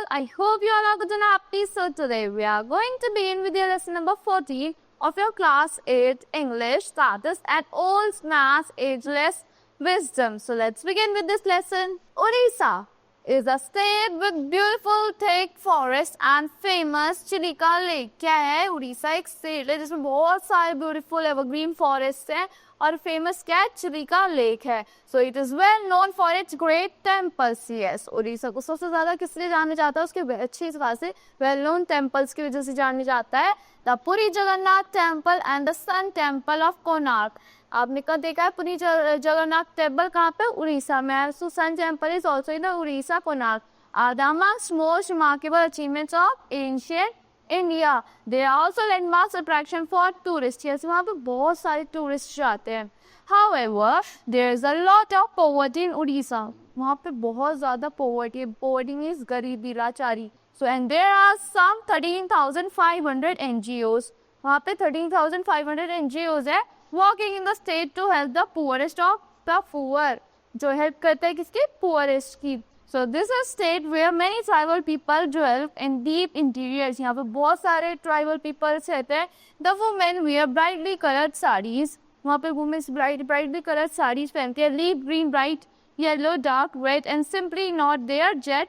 all. I hope you all are good and happy. So today we are going to begin with your lesson number 14 of your class 8 English, that is at Old Maths Ageless Wisdom. So let's begin with this lesson. Odisha is a state with beautiful thick forest and famous Chilika Lake. क्या है? उड़ीसा एक state है जिसमें बहुत सारे beautiful evergreen forest हैं और famous क्या है? चिलिका लेक है. So it is well known for its great temples. Yes, Orissa को सबसे ज्यादा किस लिए जाना जाता है? उसके अच्छी खासे वेल नोन टेम्पल्स की वजह से जाना जाता है. The Puri Jagannath temple and the sun temple of Konark. आपने कब देखा है पुरी जगन्नाथ टेम्पल कहाँ पे? उड़ीसा में. So sun temple is also in the Orissa Konark. The amongst most remarkable achievements of ancient India. They are also landmark attraction for tourist. Yes, वहाँ पे बहुत सारे टूरिस्ट जाते हैं. However, there is a lot of poverty in Odisha. वहाँ पे बहुत ज़्यादा poverty है. Poverty means गरीबी, लाचारी. So and there are some 13,500 NGOs. वहाँ पे 13,500 NGOs है working in the state to help the poorest of the poor. जो help करते हैं किसके? Poorest की. So this is a state where many tribal people dwell in deep interiors. यहाँ पे बहुत सारे tribal peoples रहते हैं. The women wear brightly colored sarees. वहाँ पे वुमेन्स ब्राइटली कलर साड़ीज पहनती है. Leaf green, bright yellow, dark red and simply knot their jet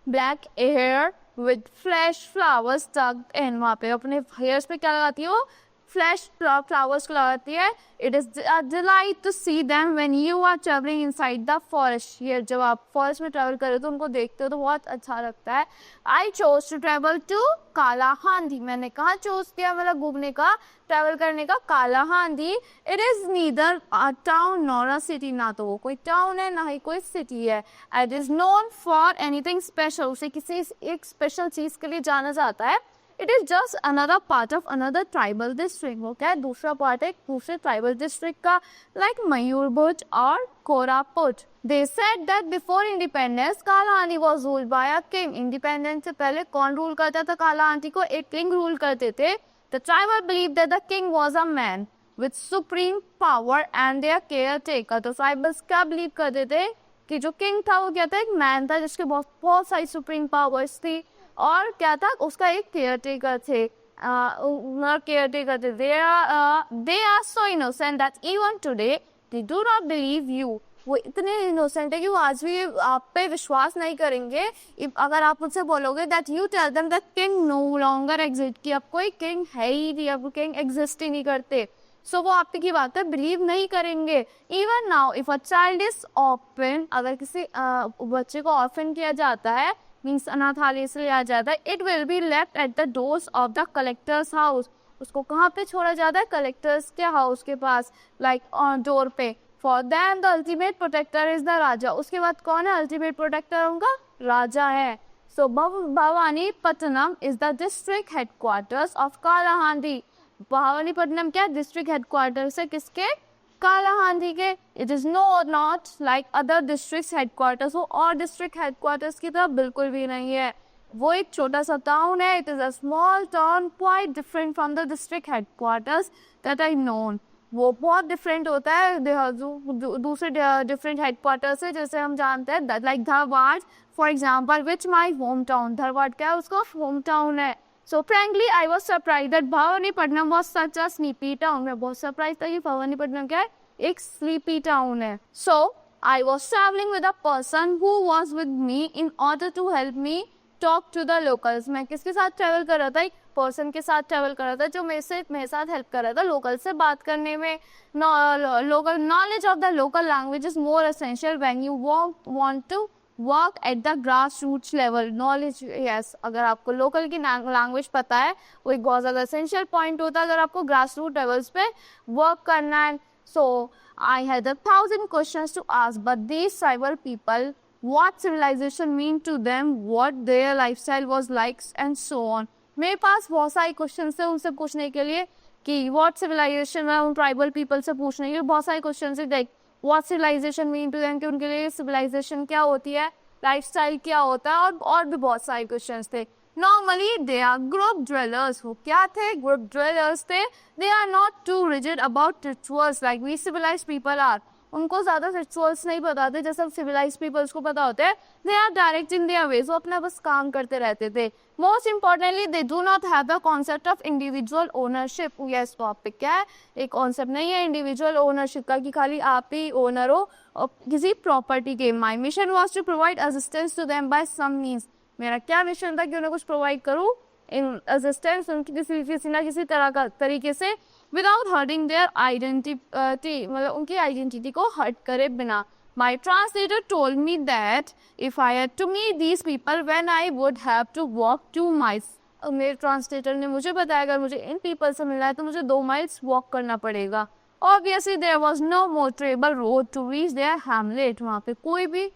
black hair with flash flowers tucked in. वहाँ पे अपने हेयर्स पे क्या लगाती है? वो फ्लैश फ्लावर्स को लगाती है. It is delight to see them when you are travelling inside the forest. ये जब आप फॉरेस्ट में ट्रैवल कर रहे हो तो उनको देखते हो तो बहुत अच्छा लगता है. I chose to travel to Kalahandi. मैंने कहा चूज किया? मतलब घूमने का, ट्रैवल करने का. Kalahandi it is neither a town nor a city. ना तो वो कोई टाउन है ना ही कोई सिटी है. It is known for anything special. उसे किसी एक स्पेशल चीज के लिए जाना जाता है. It is just another part of another tribal district. वो क्या है? दूसरा पार्ट है दूसरे ट्राइबल डिस्ट्रिक्ट का, लाइक मयूरभंज और Koraput. They said that before independence, Kalahandi was ruled by a king. Independence से पहले कौन रूल करता था कालाहांडी को? एक किंग रूल करते थे. The tribal believed that the king was a man with supreme power and their caretaker. तो ट्राइबल्स क्या बिलीव करते थे? कि जो किंग था वो क्या था? एक मैन था जिसके बहुत सारी सुप्रीम पावर्स थी और क्या था? उसका एक केयरटेकर थे. केयरटेकर थे. They are so innocent that even today they do not believe you. वो इतने इनोसेंट है कि वो आज भी आप पे विश्वास नहीं करेंगे. अगर आप उनसे बोलोगे that you tell them that king no longer exist, कि अब कोई किंग है ही नहीं, अब किंग एग्जिस्ट ही नहीं करते. सो वो आपकी बात है बिलीव नहीं करेंगे. Even now if a child is orphan, अगर किसी बच्चे को ऑर्फन किया जाता है, मीन्स अनाथालय से लिया जाता है, it will be left at the doors of the collector's house. उसको कहाँ पे छोड़ा जाता है? कलेक्टर्स के हाउस के पास, लाइक डोर पे. For them the ultimate protector is the raja. उसके बाद कौन है अल्टीमेट प्रोटेक्टर? उनका राजा है. So Bhawanipatna is the district headquarters of Kalahandi. Bhawanipatna क्या? डिस्ट्रिक्ट हेडक्वार्टर्स है किसके? कालाहांडी के. It is not like other district headquarters. वो और डिस्ट्रिक्ट हेडक्वार्टर्स की तरह बिल्कुल भी नहीं है. वो एक छोटा सा टाउन है. It is a small town quite different from the district headquarters that I known. वो बहुत डिफरेंट होता है दूसरे डिफरेंट हेडक्वार्टर से. जैसे हम जानते हैं like Dharwad for example, which my home town. Dharwad क्या है? उसका होम टाउन है. So frankly I was surprise that Bhawanipatna was such a sleepy town. मैं बहुत सरप्राइज था कि भवानीपट्टनम क्या है? एक स्लीपी टाउन है. So I was travelling with a person who was with me in order to help me talk to the locals. मैं किसके साथ ट्रैवल कर रहा था? एक पर्सन के साथ ट्रैवल कर रहा था जो मेरे साथ हेल्प कर रहा था लोकल से बात करने में. Local knowledge of the local language is more essential when you want to work at the grass roots level. Knowledge, yes, अगर आपको लोकल की लैंग्वेज पता है वो एक बहुत ज़्यादा एसेंशियल पॉइंट होता है अगर आपको ग्रास रूट लेवल्स पे वर्क करना है. So I had 1,000 questions to ask but these tribal people, what civilization mean to them, what their lifestyle was like and so on. मेरे पास बहुत सारे क्वेश्चन थे उनसे पूछने के लिए कि what civilization है. उन ट्राइबल पीपल से पूछने के लिए बहुत सारे क्वेश्चन थे. Like what civilization mean to them, कि उनके लिए civilization क्या होती है, लाइफस्टाइल क्या होता है, और भी बहुत सारे क्वेश्चन थे. Normally they are group dwellers. वो क्या थे? ग्रुप ड्वेलर्स थे. They are not too rigid about rituals like we civilised people are. उनको ज़्यादा रिचुअल्स नहीं पता थे जैसे सिविलाइज पीपल्स को पता होते हैं. They are direct in their ways, वो अपना बस काम करते रहते थे. Most importantly they do not have the concept of individual ownership. Yes, topic क्या है, एक कॉन्सेप्ट नहीं है इंडिविजुअल ओनरशिप का कि खाली आप ही ओनर हो किसी प्रॉपर्टी के. My mission was to provide assistance to them by some means. मेरा क्या मिशन था कि उन्हें कुछ प्रोवाइड करूँ, इन असिस्टेंस उनकी किसी ना किसी तरह का तरीके से, विदाउट हर्टिंग देयर आइडेंटिटी, मतलब उनकी आइडेंटिटी को हर्ट करे बिना. My translator told me that if I had to meet these people when I would have to walk 2 miles. मेरे ट्रांसलेटर ने मुझे बताया अगर मुझे इन पीपल से मिलना है तो मुझे 2 miles वॉक करना पड़ेगा. Obviously there was no motorable road to reach their hamlet. वहाँ पे कोई भी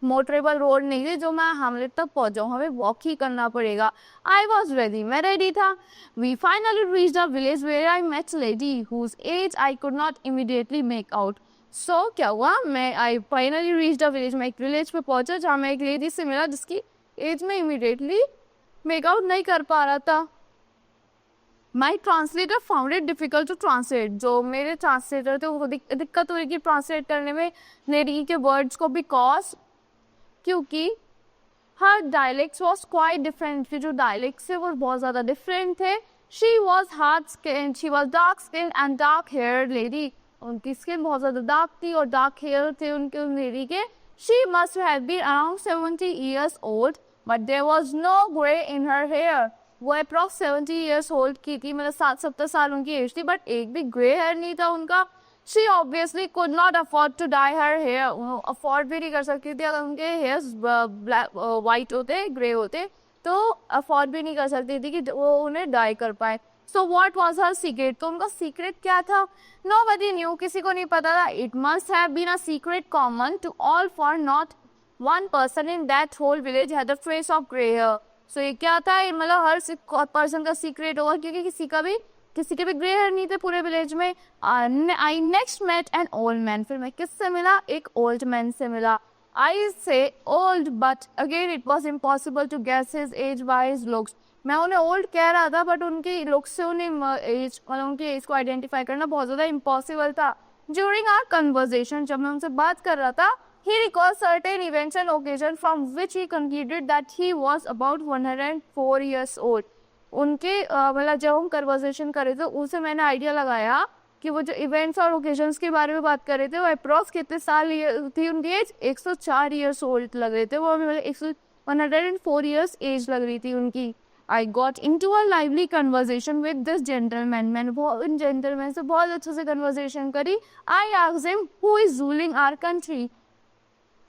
मोटरेबल रोड नहीं थी जो मैं हैमलेट तक पहुंच जाऊँ, हमें वॉक ही करना पड़ेगा. आई वॉज रेडी, मैं रेडी था. We finally reached a village where I met lady whose age I could not immediately make out. सो क्या हुआ, I finally reached a village, मैं एक विलेज पे पहुंचा जहाँ मैं एक लेडी से मिला जिसकी एज में इमीडिएटली मेक आउट नहीं कर पा रहा था. My translator found it difficult to translate. जो मेरे ट्रांसलेटर थे वो दिक्कत हुई कि ट्रांसलेट करने में लेडी के वर्ड्स को, बिकॉज क्योंकि हर डायलेक्ट्स वॉज क्वाइट डिफरेंट. फिर जो डायलेक्ट्स थे वो बहुत ज़्यादा डिफरेंट थे. She was hard skin, she was dark skin and dark hair lady. उनकी स्किन बहुत ज़्यादा डार्क थी और डार्क हेयर थे उनके उन लेडी के. She must have been around 70 years old but there was no grey in her hair. वो अप्रॉक्स 70 years old की थी, मतलब 60-70 साल उनकी एज थी, बट एक भी ग्रे हेयर नहीं था उनका. She obviously could not afford to dye her hair. Afford भी नहीं कर सकती थी. अगर उनके हेयर्स ब्लैक वाइट होते, ग्रे होते, तो अफोर्ड भी नहीं कर सकती थी कि वो उन्हें डाई कर पाए. So what was her secret, तो उनका सीक्रेट क्या था? नोबडी न्यू, किसी को नहीं पता था. It must have been a secret common to all, for not one person in that whole village had a trace of grey hair. So ये क्या था, मतलब हर पर्सन का सीक्रेट होगा क्योंकि किसी के भी ग्रे हेयर नहीं थे पूरे विलेज में. I next met an old man. फिर मैं किससे मिला? एक ओल्ड मैन से मिला. I say old but again it was impossible to guess his age by his looks. मैं उन्हें ओल्ड कह रहा था बट उनकी लुक्स से उन्हें एज, मतलब उनकी एज को आइडेंटिफाई करना बहुत ज़्यादा इम्पॉसिबल था. ड्यूरिंग आवर कन्वर्जेशन, जब मैं उनसे बात कर रहा था, he recalled certain events and occasions from which he concluded that he was about 104 years old. उनके मतलब जब हम कन्वर्सेशन कर रहे थे उनसे मैंने आइडिया लगाया कि वो जो इवेंट्स और ओकेजन्स के बारे में बात कर रहे थे वो अप्रॉक्स कितने साल थी उनकी एज, 104 years old लग रहे थे वो, मतलब 104 years एज लग रही थी उनकी. I got into a lively conversation with this gentleman. मैंने इन जेंटलमैन से बहुत अच्छे से कन्वर्सेशन करी. I asked him who is ruling our country.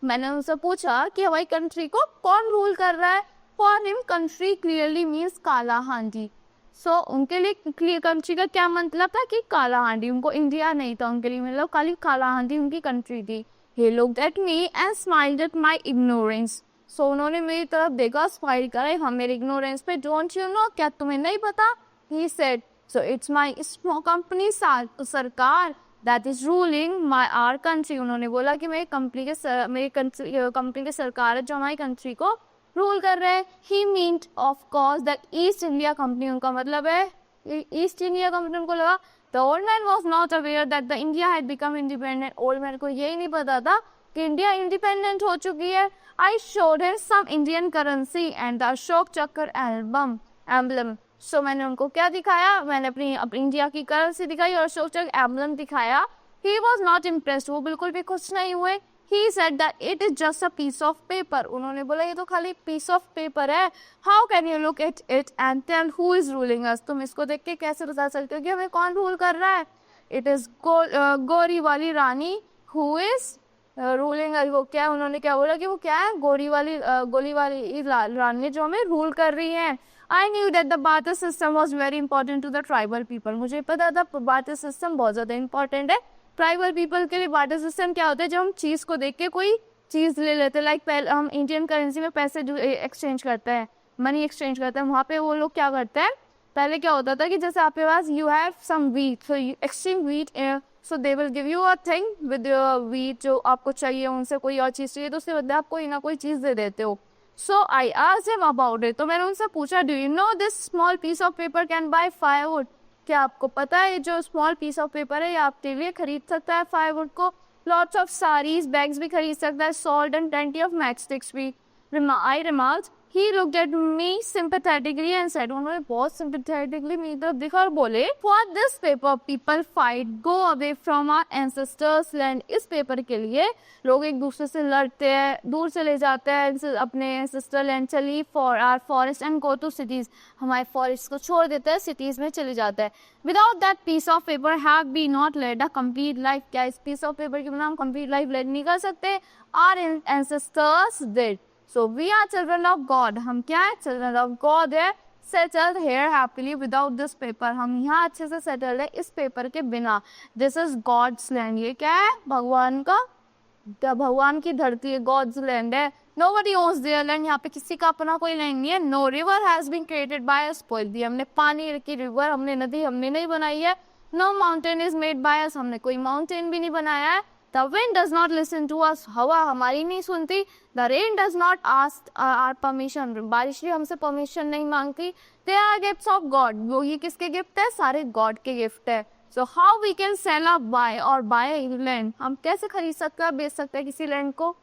मैंने उनसे पूछा कि हमारी कंट्री को कौन रूल कर रहा है. For him country clearly means काला हांडी. सो उनके लिए कंट्री का क्या मतलब था कि काला हांडी. उनको इंडिया नहीं था उनके लिए, मतलब खाली काला हांडी उनकी कंट्री थी. He looked at me and smiled at my ignorance. So उन्होंने मेरी तरफ देखा, स्माइल करा हम मेरे इग्नोरेंस पे. डोंट यू नो, क्या तुम्हें नहीं पता? He said so it's my small company सरकार that is ruling my our country. उन्होंने बोला कि मेरी कंपनी के सरकार है जो हमारी कंट्री को रूल कर रहे हैं. He meant of course that East India Company, उनका मतलब है ईस्ट इंडिया कंपनी. उनको लगा the old man was not aware that the India had become independent. Old man को यही नहीं पता था कि इंडिया इंडिपेंडेंट हो चुकी है. I showed him some Indian currency and the Ashok Chakra emblem. सो मैंने उनको क्या दिखाया, मैंने अपनी इंडिया की करेंसी दिखाई और अशोक चक्र एम्बलम दिखाया. ही वॉज नॉट इम्प्रेस्ड, वो बिल्कुल भी खुश नहीं हुए. He said that it is just a piece of paper. उन्होंने बोला ये तो खाली piece of paper है. How can you look at it and tell who is ruling us? तुम इसको देख के कैसे बता सकते हो कि हमें कौन रूल कर रहा है? It is गोरी वाली रानी who is ruling us. वो क्या, उन्होंने क्या बोला कि वो क्या है, गोली वाली रानी जो हमें रूल कर रही है. I knew that the barter system was very important to the tribal people. मुझे पता था barter system बहुत ज़्यादा important है ट्राइबल पीपल के लिए. बार्टर सिस्टम क्या होता है, जब हम चीज़ को देख के कोई चीज़ ले लेते हैं. लाइक हम इंडियन करेंसी में पैसे एक्सचेंज करते हैं, मनी एक्सचेंज करते हैं. वहाँ पे वो लोग क्या करते हैं, पहले क्या होता था कि जैसे आपके पास you have some wheat, so you exchange wheat, so they will give you a thing with wheat जो आपको चाहिए. उनसे कोई और चीज़ चाहिए तो उससे बदले आप कोई ना कोई चीज़ दे देते हो. So I asked him about it. तो मैंने उनसे पूछा do you know this small piece of paper can buy firewood. क्या आपको पता है जो स्मॉल पीस ऑफ पेपर है ये आपके लिए खरीद सकता है फायरवुड को. Lots of saris, bags भी खरीद सकता है, salt and plenty of matchsticks भी. I remarked. He looked at me sympathetically and said, उन्होंने बहुत sympathetically मेरी तरफ देखा और बोले, for this paper people fight, go away from our ancestors' land. इस पेपर के लिए लोग एक दूसरे से लड़ते हैं, दूर चले जाते हैं अपने ancestor land, चली for our forest and go to cities. हमारे forest को छोड़ देते हैं, cities में चले जाते हैं. Without that piece of paper have we not led a complete life. क्या इस piece of paper के बिना हम complete life lead नहीं कर सकते? Our ancestors did. So we are children of God. हम क्या है? Children of God है. Settled here happily without this paper. हम यहाँ अच्छे से settled है इस पेपर के बिना. This is God's land. ये क्या है? भगवान का, भगवान की धरती है. God's land है. Nobody owns their land. यहाँ पे किसी का अपना कोई land नहीं है. No river has been created by us. बोल दिया हमने पानी की river, हमने नदी हमने नहीं बनाई है. No mountain is made by us. हमने कोई mountain भी नहीं बनाया है. The wind does not listen to us. हवा हमारी नहीं सुनती. The rain does not ask our permission. बारिश भी हमसे परमिशन नहीं मांगती. They are gifts of God. वो ये किसके गिफ्ट है? सारे गॉड के गिफ्ट है. So how we can sell or buy or buy land? हम कैसे खरीद सकते हैं, बेच सकते हैं किसी लैंड को?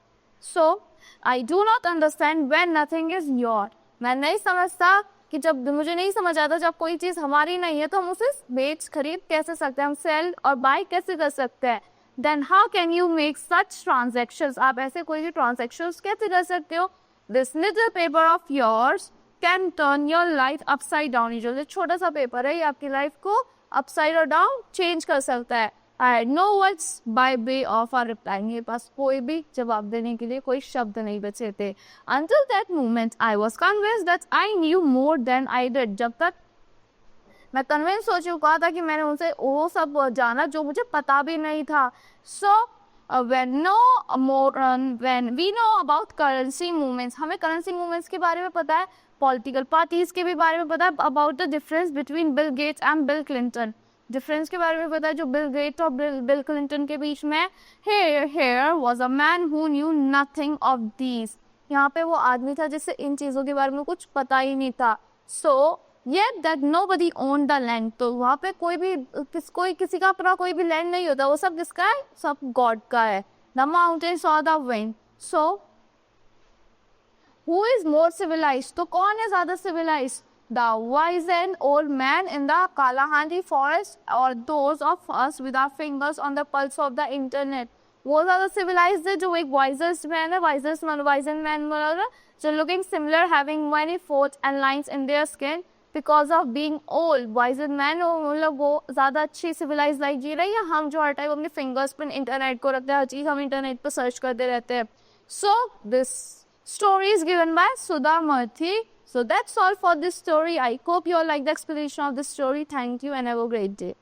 So I do not understand when nothing is your. मैं नहीं समझता कि जब मुझे नहीं समझ आता जब कोई चीज हमारी नहीं है तो हम उसे बेच खरीद कैसे सकते हैं, हम सेल और बाय कैसे कर सकते हैं? Then how can you make such transactions? आप ऐसे कोई भी transactions कैसे कर सकते हो? This little paper of yours can turn your life upside down. ये जो छोटा सा पेपर है ये आपकी लाइफ को upside or down change कर सकता है. I had no words by way of a reply. मेरे पास कोई भी जवाब देने के लिए कोई शब्द नहीं बचे थे. Until that moment, I was convinced that I knew more than I did. जब तक मैं कन्विंस हो चुका था कि मैंने उनसे वो सब जाना जो मुझे पता भी नहीं था. So when we know about currency movements, हमें currency movements के बारे में पता है, political parties के भी बारे में पता है, about the difference between Bill Gates and Bill Clinton. Difference के बारे में पता है जो बिल गेट्स और बिल क्लिंटन के बीच में. Here was a man who knew nothing of these. यहाँ पे वो आदमी था जिससे इन चीजों के बारे में कुछ पता ही नहीं था. So yet that nobody owned the land. तो वहाँ पे कोई किसी का अपना कोई भी लैंड नहीं होता. वो सब किसका है? सब गॉड का है. The mountains or the wind. So who is more civilized? तो कौन है ज्यादा civilized? The wise and old man in the Kalahandi forest or those of us with our fingers on the pulse of the internet? वो ज्यादा civilized है जो एक wisest man है, wisest man मतलब जो looking similar, having many folds and lines in their skin because of being old. Wisest man मतलब वो ज्यादा अच्छी civilized life जी रही है. हम जो हर टाइम अपने fingers पर इंटरनेट को रखते हैं, हर चीज हम इंटरनेट पर सर्च करते रहते हैं. So this story is given by Sudha Murthy. So that's all for this story. I hope you all like the explanation of this story. Thank you and have a great day.